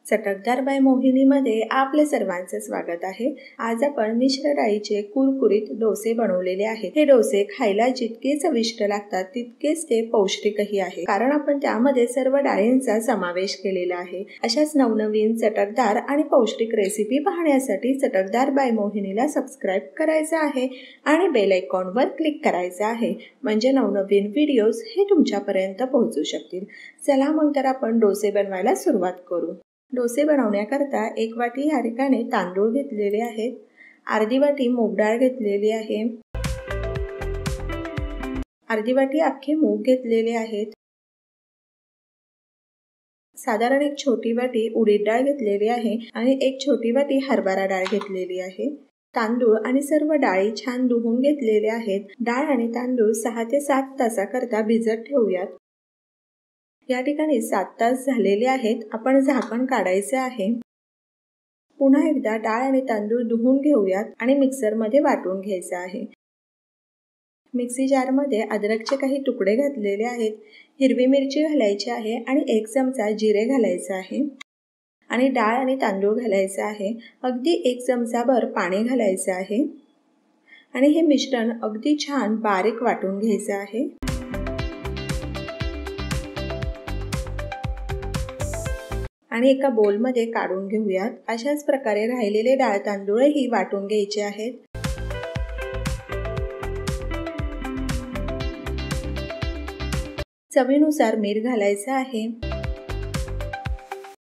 चटकदार बाय मोहिनीमध्ये आपले सर्वांचे स्वागत आहे। आज आपण मिश्र डाळीचे कुरकुरीत डोसे बनवलेले आहेत। हे डोसे खायला जितके चविष्ट लागतात तितकेच ते पौष्टिकही आहे, कारण आपण त्यामध्ये सर्व डाळींचा समावेश केलेला आहे। अशाच नवनवीन चटकदार आणि पौष्टिक रेसिपी पाहण्यासाठी चटकदार बाय मोहिनीला सबस्क्राइब करायचं आहे आणि बेल आयकॉनवर क्लिक करायचं आहे, म्हणजे नवनवीन व्हिडिओज हे तुमच्यापर्यंत पोहोचू शकतील। चला मग तर आपण डोसे बनवायला सुरुवात करू। डोसे बनवण्याकरता एक वाटी या ठिकाणी तांदूळ घेतलेले आहेत, अर्धी वाटी मूग डाळ घेतलेली आहे, अर्धी वाटी अख्खे मूग घेतलेले आहेत, साधारण एक छोटी वाटी उडीद डाळ घेतलेली आहे आणि एक छोटी वाटी हरभरा डाळ घेतलेली आहे। तांदूळ आणि सर्व डाळी छान धुवून घेतलेले आहेत। डाळ आणि तांदूळ 6 ते 7 तासाकरता भिजत ठेवूयात। या ठिकाणी 7 तास झालेले आहेत। आपण झाकण काढायचे आहे। पुन्हा एकदा डाळ आणि तांदूळ धुवून घेऊयात आणि मिक्सरमध्ये वाटून घ्यायचे आहे। मिक्सी जारमध्ये अद्रकचे काही तुकडे घातलेले आहेत, हिरवी मिरची घालायची आहे आणि 1 चमचा जिरे घालायचे आहे आणि डाळ आणि तांदूळ घालायचे आहे। अगदी 1 चमचाभर पाणी घालायचे आहे आणि हे मिश्रण अगदी छान बारीक वाटून घ्यायचे आहे। आणि एका बोलमध्ये काढून घेऊयात। अशाच प्रकारे राहिलेले डाळ तांदूळही वाटून घ्यायचे आहेत। चवीनुसार मीठ घालायचं आहे।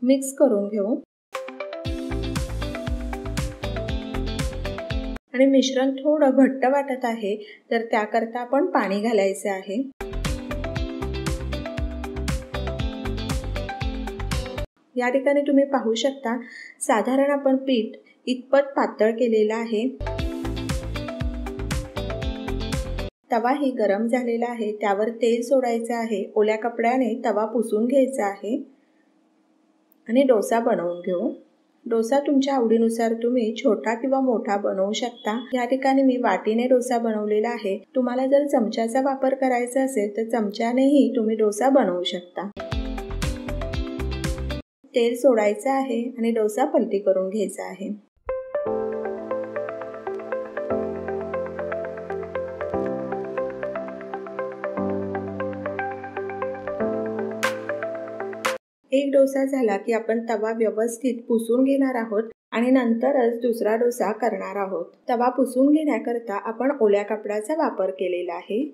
मिक्स करून घेऊ आणि मिश्रण थोडं घट्ट वाटत आहे तर त्याकरता आपण पाणी घालायचं आहे। या ठिकाणी तुम्ही पाहू शकता, साधारण आपण पीठ इतपत पातळ केलेला आहे। तवाही गरम झालेला आहे, त्यावर तेल सोडायचे आहे। ओल्या कपड्याने तवा पुसून घ्यायचा आहे आणि डोसा बनवून घेऊ। डोसा तुमच्या आवडीनुसार तुम्ही छोटा किंवा मोठा बनवू शकता। या ठिकाणी मी वाटीने डोसा बनवलेला आहे। तुम्हाला जर चमच्याचा वापर करायचा असेल तर चमच्यानेही तुम्ही डोसा बनवू शकता। तेल सोडायचं आहे आणि डोसा पलटी करून घ्यायचा आहे। एक डोसा झाला की आपण तवा व्यवस्थित पुसून घेणार आहोत आणि नंतरच दुसरा डोसा करणार आहोत। तवा पुसून घेण्याकरता आपण ओल्या कपड्याचा वापर केलेला आहे।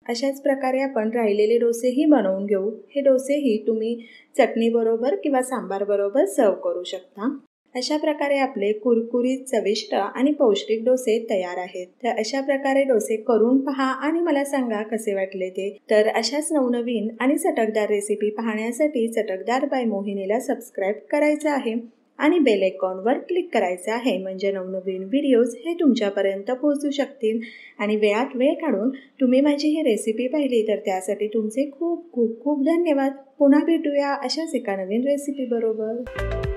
अशाच प्रकारे आपण राहिलेले डोसेही बनवून घेऊ। हे डोसेही तुम्ही चटणी बरोबर किंवा सांबार बरोबर सर्व करू शकता। अशा प्रकारे आपले कुरकुरीत चविष्ट आणि पौष्टिक डोसे तयार आहेत। तर अशा प्रकारे डोसे करून पहा आणि मला सांगा कसे वाटले ते। तर अशाच नवनवीन आणि चटकदार रेसिपी पाहण्यासाठी चटकदार बाय मोहिनीला सबस्क्राइब करायचं आहे आणि बेल आयकॉनवर क्लिक करायचं आहे, म्हणजे नवनवीन व्हिडिओज हे तुमच्यापर्यंत पोहोचू शकतील। आणि वेळात वेळ काढून तुम्ही माझी ही रेसिपी पाहिली तर त्यासाठी तुमचे खूप खूप खूप धन्यवाद। पुन्हा भेटूया अशाच एका नवीन रेसिपी बरोबर।